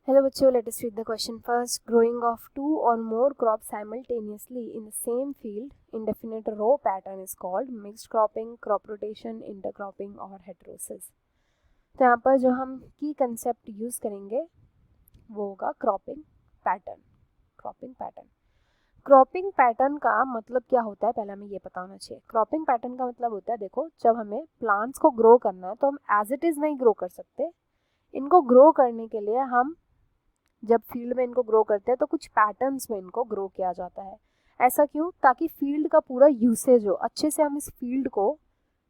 Hello बच्चों, let us read the question first. Growing of two or more crops simultaneously in the same field, indefinite row pattern is called mixed cropping, crop rotation, intercropping और heterosis. तो यहाँ पर जो हम की concept use करेंगे वो होगा क्रॉपिंग पैटर्न. क्रॉपिंग पैटर्न का मतलब क्या होता है पहले हमें ये पता होना चाहिए. क्रॉपिंग पैटर्न का मतलब होता है, देखो, जब हमें प्लांट्स को ग्रो करना है तो हम एज इट इज़ नहीं ग्रो कर सकते. इनको ग्रो करने के लिए हम जब फील्ड में इनको ग्रो करते हैं तो कुछ पैटर्न्स में इनको ग्रो किया जाता है. ऐसा क्यों? ताकि फील्ड का पूरा यूसेज हो, अच्छे से हम इस फील्ड को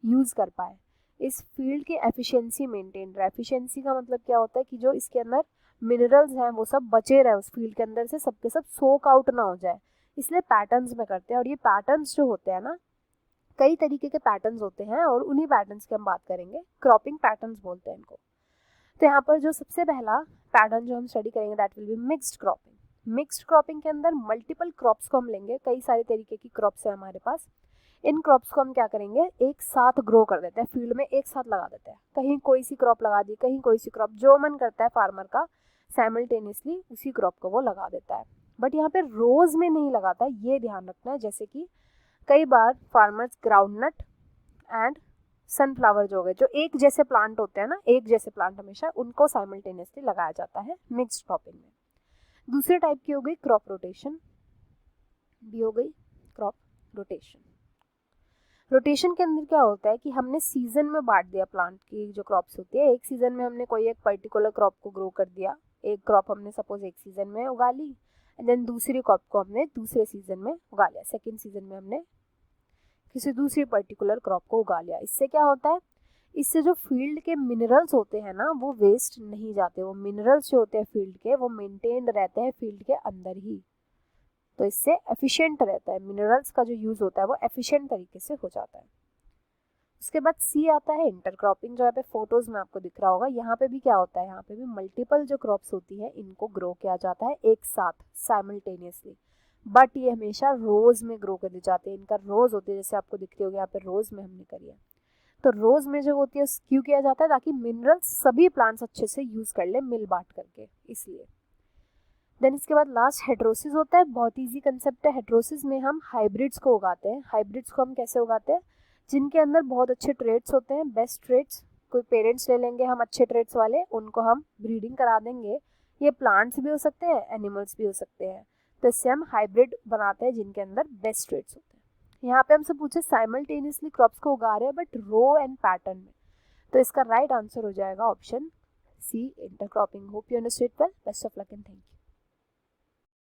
यूज़ कर पाए, इस फील्ड की एफिशिएंसी मेंटेन रहे. एफिशिएंसी का मतलब क्या होता है कि जो इसके अंदर मिनरल्स हैं वो सब बचे रहे उस फील्ड के अंदर से, सबके सब सोक आउट ना हो जाए, इसलिए पैटर्न्स में करते हैं. और ये पैटर्न्स जो होते हैं ना, कई तरीके के पैटर्न्स होते हैं और उन्हीं पैटर्न्स की हम बात करेंगे. क्रॉपिंग पैटर्न्स बोलते हैं इनको. तो यहाँ पर जो सबसे पहला पैटर्न जो हम स्टडी करेंगे that will be mixed cropping. Mixed cropping के अंदर मल्टीपल क्रॉप्स को हम लेंगे, कई सारे तरीके की क्रॉप्स है हमारे पास. इन क्रॉप्स को हम क्या करेंगे, एक साथ ग्रो कर देते हैं, फील्ड में एक साथ लगा देते हैं. कहीं कोई सी क्रॉप लगा दी, कहीं कोई सी क्रॉप, जो मन करता है फार्मर का साइमल्टेनियसली उसी क्रॉप को वो लगा देता है. बट यहाँ पे रोज में नहीं लगाता, ये ध्यान रखना है. जैसे कि कई बार फार्मर्स ग्राउंडनट एंड सनफ्लावर जो हो गए, जो एक जैसे प्लांट होते हैं ना, एक जैसे प्लांट हमेशा, उनको साइमल्टेनियसली लगाया जाता है मिक्स्ड क्रॉपिंग में. दूसरे टाइप की हो गई क्रॉप रोटेशन, भी हो गई क्रॉप रोटेशन. रोटेशन के अंदर क्या होता है कि हमने सीजन में बांट दिया प्लांट की जो क्रॉप्स होती है. एक सीजन में हमने कोई एक पर्टिकुलर क्रॉप को ग्रो कर दिया, एक क्रॉप हमने सपोज एक सीजन में उगा ली, एंड देन दूसरी क्रॉप को हमने दूसरे सीजन में उगा लिया, सेकेंड सीजन में हमने किसी दूसरी पर्टिकुलर क्रॉप को उगा लिया. इससे क्या होता है, इससे जो फील्ड के मिनरल्स होते हैं ना वो वेस्ट नहीं जाते. वो मिनरल्स जो होते हैं फील्ड के वो मेंटेन्ड रहते हैं फील्ड के अंदर ही. तो इससे एफिशिएंट रहता है, मिनरल्स का जो यूज़ होता है वो एफिशिएंट तरीके से हो जाता है. उसके बाद सी आता है इंटरक्रॉपिंग, जो यहाँ पे फोटोज में आपको दिख रहा होगा. यहाँ पे भी क्या होता है, यहाँ पे भी मल्टीपल जो क्रॉप्स होती है इनको ग्रो किया जाता है एक साथ साइमल्टेनियसली. बट ये हमेशा रोज में ग्रो कर जाते हैं. इनका रोज होती है, जैसे आपको दिख रही होगी यहाँ पे रोज में हमने करी है. तो रोज में जो होती है क्यों किया जाता है, ताकि मिनरल्स सभी प्लांट्स अच्छे से यूज कर ले मिल बांट करके, इसलिए. देन इसके बाद लास्ट हेटेरोसिस होता है. बहुत इजी कंसेप्ट है. हेटेरोसिस में हम हाइब्रिड्स को उगाते हैं. हाइब्रिड्स को हम कैसे उगाते हैं, जिनके अंदर बहुत अच्छे ट्रेड्स होते हैं, बेस्ट ट्रेड्स. कोई पेरेंट्स ले लेंगे हम अच्छे ट्रेड्स वाले, उनको हम ब्रीडिंग करा देंगे. ये प्लांट्स भी हो सकते हैं, एनिमल्स भी हो सकते हैं. तो इससे हम हाइब्रिड बनाते हैं जिनके अंदर बेस्ट ट्रेड्स होते हैं. यहाँ पे हमसे पूछे साइमल्टेनियसली क्रॉप्स को उगा रहे हैं बट रो एंड पैटर्न में, तो इसका राइट आंसर हो जाएगा option C, intercropping. Hope you understood well. Best of luck and thank you.